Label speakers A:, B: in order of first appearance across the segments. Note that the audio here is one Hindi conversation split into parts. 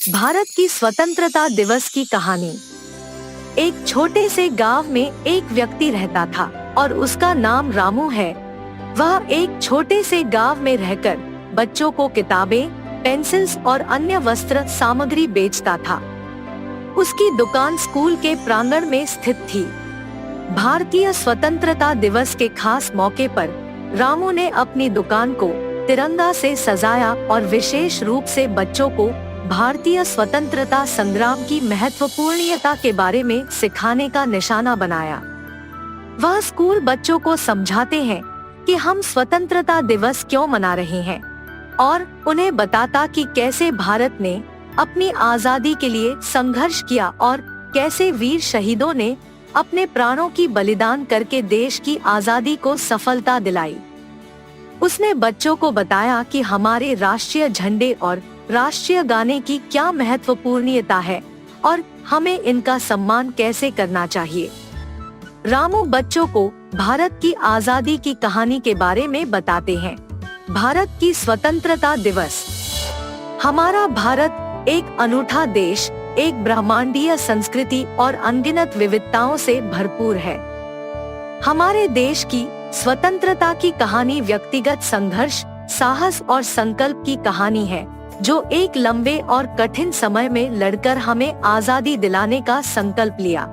A: भारत की स्वतंत्रता दिवस की कहानी। एक छोटे से गांव में एक व्यक्ति रहता था और उसका नाम रामू है। वह एक छोटे से गांव में रहकर बच्चों को किताबें, पेंसिल्स और अन्य वस्त्र सामग्री बेचता था। उसकी दुकान स्कूल के प्रांगण में स्थित थी। भारतीय स्वतंत्रता दिवस के खास मौके पर रामू ने अपनी दुकान को तिरंगा से सजाया और विशेष रूप से बच्चों को भारतीय स्वतंत्रता संग्राम की महत्वपूर्णता के बारे में सिखाने का निशाना बनाया। वह स्कूल बच्चों को समझाते हैं कि हम स्वतंत्रता दिवस क्यों मना रहे हैं और उन्हें बताता कि कैसे भारत ने अपनी आजादी के लिए संघर्ष किया और कैसे वीर शहीदों ने अपने प्राणों की बलिदान करके देश की आजादी को सफलता दिलाई। उसने बच्चों को बताया कि हमारे राष्ट्रीय झंडे और राष्ट्रीय गाने की क्या महत्वपूर्णता है और हमें इनका सम्मान कैसे करना चाहिए। रामू बच्चों को भारत की आजादी की कहानी के बारे में बताते हैं। भारत की स्वतंत्रता दिवस। हमारा भारत एक अनूठा देश, एक ब्रह्मांडीय संस्कृति और अनगिनत विविधताओं से भरपूर है। हमारे देश की स्वतंत्रता की कहानी व्यक्तिगत संघर्ष, साहस और संकल्प की कहानी है, जो एक लंबे और कठिन समय में लड़कर हमें आजादी दिलाने का संकल्प लिया।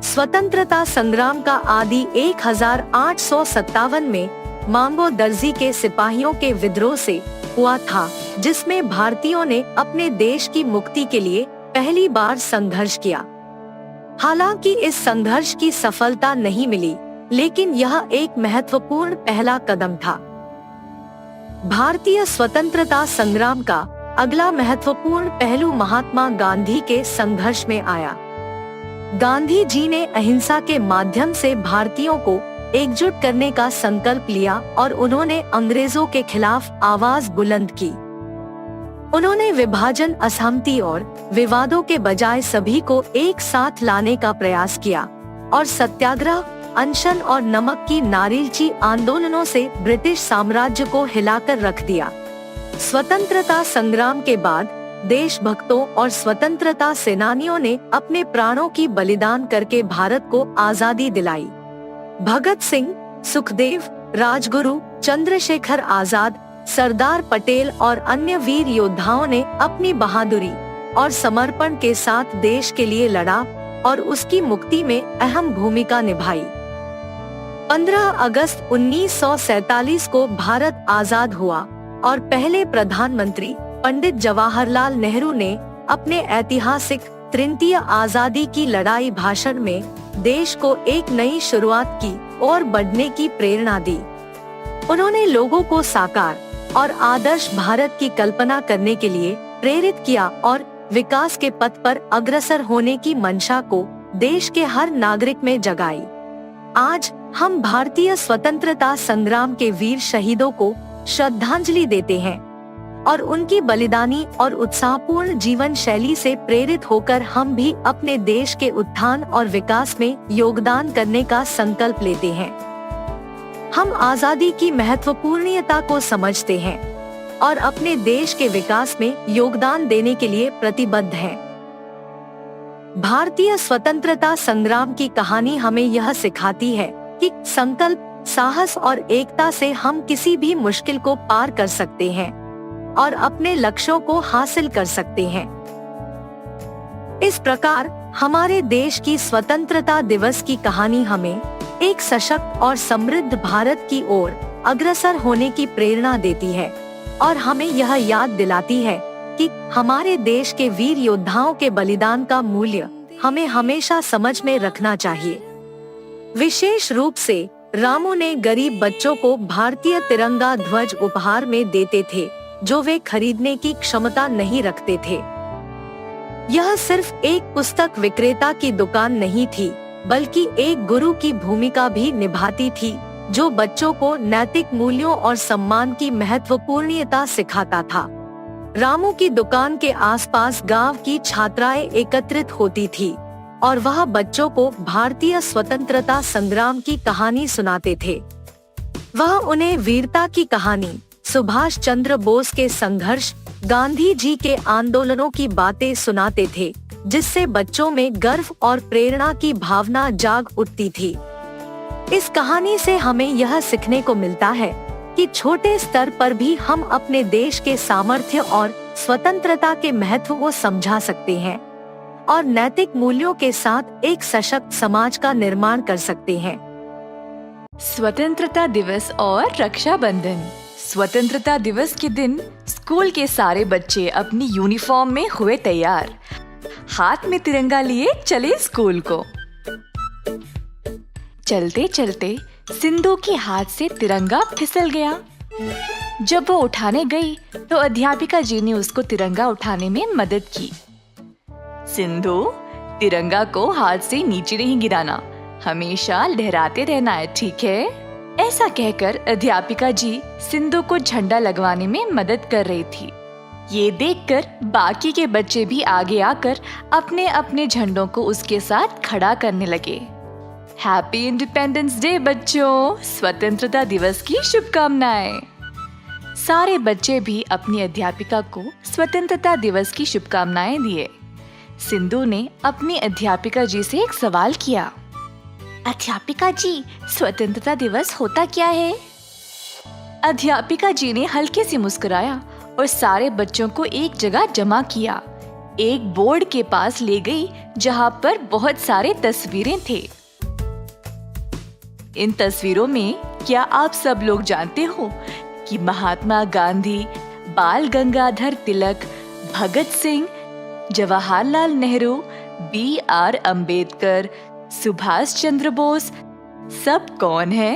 A: स्वतंत्रता संग्राम का आदि 1857 में मांगो दर्जी के सिपाहियों के विद्रोह से हुआ था, जिसमें भारतीयों ने अपने देश की मुक्ति के लिए पहली बार संघर्ष किया। हालांकि इस संघर्ष की सफलता नहीं मिली, लेकिन यह एक महत्वपूर्ण पहला कदम था। भारतीय स्वतंत्रता संग्राम का अगला महत्वपूर्ण पहलू महात्मा गांधी के संघर्ष में आया। गांधी जी ने अहिंसा के माध्यम से भारतीयों को एकजुट करने का संकल्प लिया और उन्होंने अंग्रेजों के खिलाफ आवाज बुलंद की। उन्होंने विभाजन, असहमति और विवादों के बजाय सभी को एक साथ लाने का प्रयास किया और सत्याग्रह, अनशन और नमक की नारिलची आंदोलनों से ब्रिटिश साम्राज्य को हिलाकर रख दिया। स्वतंत्रता संग्राम के बाद देशभक्तों और स्वतंत्रता सेनानियों ने अपने प्राणों की बलिदान करके भारत को आजादी दिलाई। भगत सिंह, सुखदेव, राजगुरु, चंद्रशेखर आजाद, सरदार पटेल और अन्य वीर योद्धाओं ने अपनी बहादुरी और समर्पण के साथ देश के लिए लड़ा और उसकी मुक्ति में अहम भूमिका निभाई। 15 अगस्त 1947 को भारत आजाद हुआ और पहले प्रधानमंत्री पंडित जवाहरलाल नेहरू ने अपने ऐतिहासिक तृतीय आजादी की लड़ाई भाषण में देश को एक नई शुरुआत की और बढ़ने की प्रेरणा दी। उन्होंने लोगों को साकार और आदर्श भारत की कल्पना करने के लिए प्रेरित किया और विकास के पथ पर अग्रसर होने की मंशा को देश के हर नागरिक में जगाई। आज हम भारतीय स्वतंत्रता संग्राम के वीर शहीदों को श्रद्धांजलि देते हैं और उनकी बलिदानी और उत्साहपूर्ण जीवन शैली से प्रेरित होकर हम भी अपने देश के उत्थान और विकास में योगदान करने का संकल्प लेते हैं। हम आजादी की महत्वपूर्णता को समझते हैं और अपने देश के विकास में योगदान देने के लिए प्रतिबद्ध हैं। भारतीय स्वतंत्रता संग्राम की कहानी हमें यह सिखाती है कि संकल्प, साहस और एकता से हम किसी भी मुश्किल को पार कर सकते हैं और अपने लक्ष्यों को हासिल कर सकते हैं। इस प्रकार हमारे देश की स्वतंत्रता दिवस की कहानी हमें एक सशक्त और समृद्ध भारत की ओर अग्रसर होने की प्रेरणा देती है और हमें यह याद दिलाती है कि हमारे देश के वीर योद्धाओं के बलिदान का मूल्य हमें हमेशा समझ में रखना चाहिए। विशेष रूप से रामू ने गरीब बच्चों को भारतीय तिरंगा ध्वज उपहार में देते थे, जो वे खरीदने की क्षमता नहीं रखते थे। यह सिर्फ एक पुस्तक विक्रेता की दुकान नहीं थी, बल्कि एक गुरु की भूमिका भी निभाती थी, जो बच्चों को नैतिक मूल्यों और सम्मान की महत्वपूर्णता सिखाता था। रामू की दुकान के आसपास गांव की छात्राएं एकत्रित होती थी और वह बच्चों को भारतीय स्वतंत्रता संग्राम की कहानी सुनाते थे। वह उन्हें वीरता की कहानी, सुभाष चंद्र बोस के संघर्ष, गांधी जी के आंदोलनों की बातें सुनाते थे, जिससे बच्चों में गर्व और प्रेरणा की भावना जाग उठती थी। इस कहानी से हमें यह सीखने को मिलता है कि छोटे स्तर पर भी हम अपने देश के सामर्थ्य और स्वतंत्रता के महत्व को समझा सकते हैं और नैतिक मूल्यों के साथ एक सशक्त समाज का निर्माण कर सकते हैं।
B: स्वतंत्रता दिवस और रक्षाबंधन। स्वतंत्रता दिवस के दिन स्कूल के सारे बच्चे अपनी यूनिफॉर्म में हुए तैयार, हाथ में तिरंगा लिए चले स्कूल को। चलते चलते सिंधु के हाथ से तिरंगा फिसल गया। जब वो उठाने गई तो अध्यापिका जी ने उसको तिरंगा उठाने में मदद की। सिंधु, तिरंगा को हाथ से नीचे नहीं गिराना, हमेशा लहराते रहना है, ठीक है? ऐसा कहकर अध्यापिका जी सिंधु को झंडा लगवाने में मदद कर रही थी। ये देखकर बाकी के बच्चे भी आगे आकर अपने अपने झंडों को उसके साथ खड़ा करने लगे। हैप्पी इंडिपेंडेंस डे बच्चों, स्वतंत्रता दिवस की शुभकामनाएं। सारे बच्चे भी अपनी अध्यापिका को स्वतंत्रता दिवस की शुभकामनाएं दिए। सिंधु ने अपनी अध्यापिका जी से एक सवाल किया। अध्यापिका जी, स्वतंत्रता दिवस होता क्या है? अध्यापिका जी ने हल्के से मुस्कुराया और सारे बच्चों को एक जगह जमा किया। एक बोर्ड के पास ले गई जहां पर बहुत सारे तस्वीरें थे। इन तस्वीरों में क्या आप सब लोग जानते हो कि महात्मा गांधी, बाल गंगाधर तिलक, भगत सिंह, जवाहरलाल नेहरू, B.R. अम्बेडकर, सुभाष चंद्र बोस सब कौन है?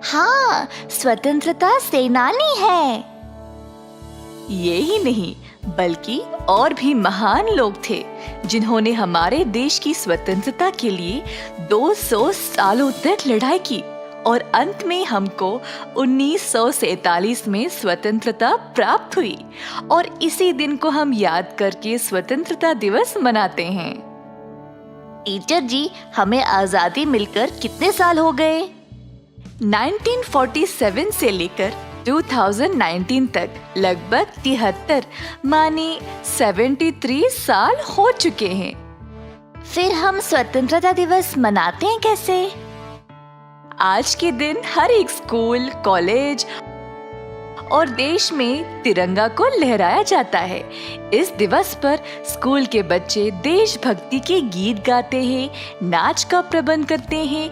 C: हाँ, स्वतंत्रता सेनानी है।
B: ये ही नहीं बल्कि और भी महान लोग थे जिन्होंने हमारे देश की स्वतंत्रता के लिए 200 सालों तक लड़ाई की और अंत में हमको 1947 में स्वतंत्रता प्राप्त हुई और इसी दिन को हम याद करके स्वतंत्रता दिवस मनाते हैं।
C: टीचर जी, हमें आजादी मिलकर कितने साल हो गए?
B: 1947 से लेकर 2019 तक लगभग 73 माने 73 साल हो चुके हैं।
C: फिर हम स्वतंत्रता दिवस मनाते हैं कैसे?
B: आज के दिन हर एक स्कूल, कॉलेज और देश में तिरंगा को लहराया जाता है। इस दिवस पर स्कूल के बच्चे देशभक्ति के गीत गाते हैं, नाच का प्रबंध करते हैं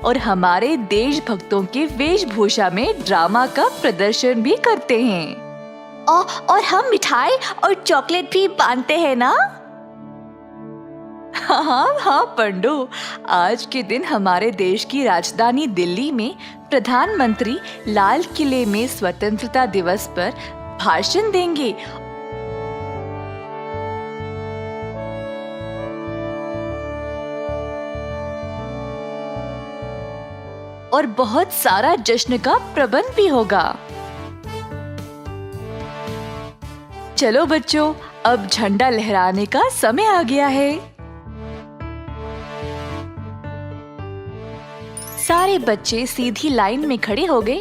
B: और हमारे देशभक्तों के वेशभूषा में ड्रामा का प्रदर्शन भी करते हैं।
C: और हम मिठाई और चॉकलेट भी बांटते हैं ना?
B: हाँ पंडू, आज के दिन हमारे देश की राजधानी दिल्ली में प्रधानमंत्री लाल किले में स्वतंत्रता दिवस पर भाषण देंगे और बहुत सारा जश्न का प्रबंध भी होगा। चलो बच्चों, अब झंडा लहराने का समय आ गया है। सारे बच्चे सीधी लाइन में खड़े हो गए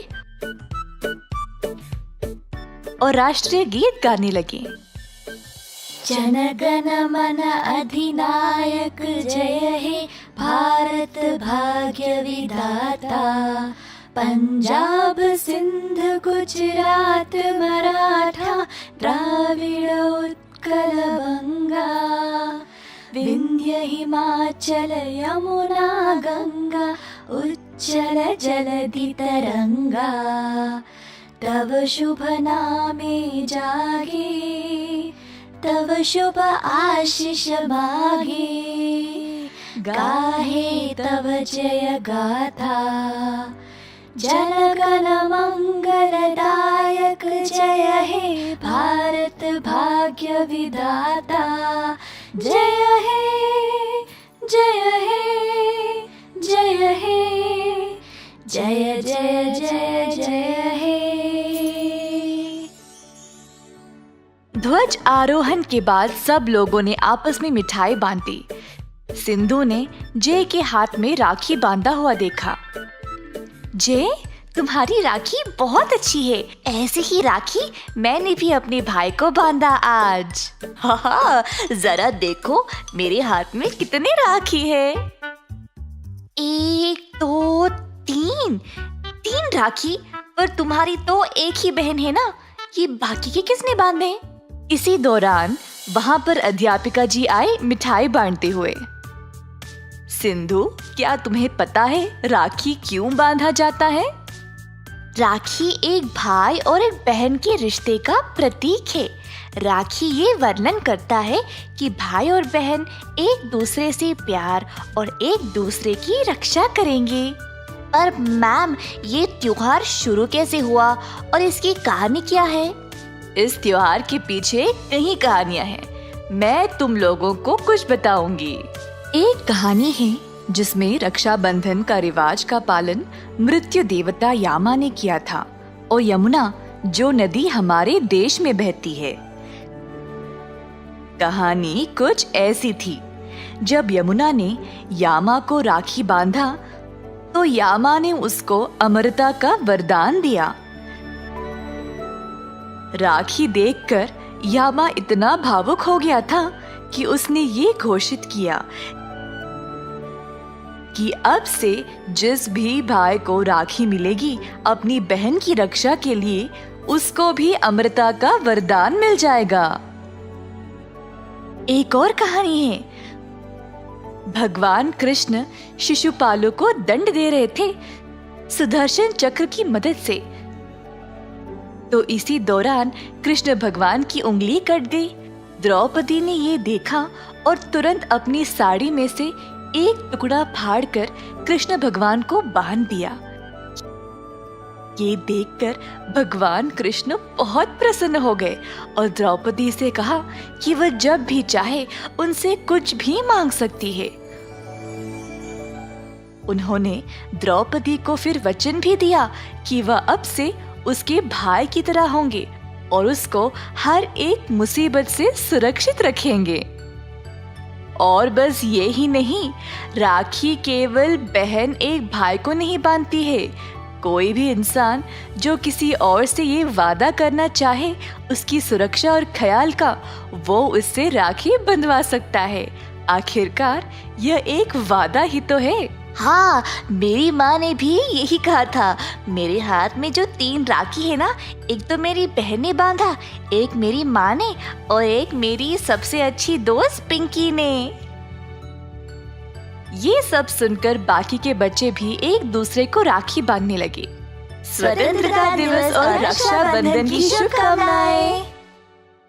B: और राष्ट्रीय गीत गाने लगे।
C: जन गण मन अधिनायक जय हे भारत भाग्य विधाता, पंजाब सिंध गुजरात मराठा द्राविड़ उत्कल बंगा, विंध्य हिमाचल यमुना गंगा उच्चल जलधि तरंगा, तव शुभ नामे जागे तव शुभ आशीष मागे, गाहे तव जय गाथा, जनगण मंगलदायक जय हे भारत भाग्य विधाता, जय हे जय हे जय हे जय जय जय जय हे।
B: ध्वज आरोहण के बाद सब लोगों ने आपस में मिठाई बांटी। सिंधु ने जय के हाथ में राखी बांधा हुआ देखा। जे, तुम्हारी राखी बहुत अच्छी है। ऐसे ही राखी मैंने भी अपने भाई को बांधा आज।
C: हाँ, जरा देखो मेरे हाथ में कितने राखी है।
B: 1 2 3 3 राखी। पर तुम्हारी तो एक ही बहन है ना, ये बाकी के किसने बांधे? इसी दौरान वहां पर अध्यापिका जी आए मिठाई बांटते हुए। सिंधु, क्या तुम्हें पता है राखी क्यों बांधा जाता है?
C: राखी एक भाई और एक बहन के रिश्ते का प्रतीक है। राखी ये वर्णन करता है कि भाई और बहन एक दूसरे से प्यार और एक दूसरे की रक्षा करेंगे। पर मैम, ये त्योहार शुरू कैसे हुआ और इसकी कहानी क्या है?
B: इस त्योहार के पीछे कई कहानियां हैं। मैं तुम लोगों को कुछ बताऊंगी। एक कहानी है जिसमें रक्षाबंधन का रिवाज का पालन मृत्यु देवता यामा ने किया था, और यमुना जो नदी हमारे देश में बहती है। कहानी कुछ ऐसी थी। जब यमुना ने यामा को राखी बांधा तो यामा ने उसको अमरता का वरदान दिया। राखी देखकर यामा इतना भावुक हो गया था कि उसने ये घोषित किया कि अब से जिस भी भाई को राखी मिलेगी अपनी बहन की रक्षा के लिए, उसको भी अमरता का वरदान मिल जाएगा। एक और कहानी है। भगवान कृष्ण शिशुपालों को दंड दे रहे थे सुदर्शन चक्र की मदद से। तो इसी दौरान कृष्ण भगवान की उंगली कट गई। द्रौपदी ने ये देखा और तुरंत अपनी साड़ी में से एक टुकड़ा फाड़कर कृष्ण भगवान को बांध दिया। ये देखकर भगवान कृष्ण बहुत प्रसन्न हो गए और द्रौपदी से कहा कि वह जब भी चाहे उनसे कुछ भी मांग सकती है। उन्होंने द्रौपदी को फिर वचन भी दिया कि वह अब से उसके भाई की तरह होंगे और उसको हर एक मुसीबत से सुरक्षित रखेंगे। और बस ये ही नहीं, राखी केवल बहन एक भाई को नहीं बांधती है। कोई भी इंसान जो किसी और से ये वादा करना चाहे उसकी सुरक्षा और ख्याल का, वो उससे राखी बंधवा सकता है। आखिरकार यह एक वादा ही तो है।
C: हाँ, मेरी माँ ने भी यही कहा था। मेरे हाथ में जो 3 राखी है ना, एक तो मेरी बहन ने बांधा, एक मेरी माँ ने और एक मेरी सबसे अच्छी दोस्त पिंकी ने।
B: ये सब सुनकर बाकी के बच्चे भी एक दूसरे को राखी बांधने लगे।
C: स्वतंत्रता दिवस और रक्षाबंधन की शुभकामनाएं।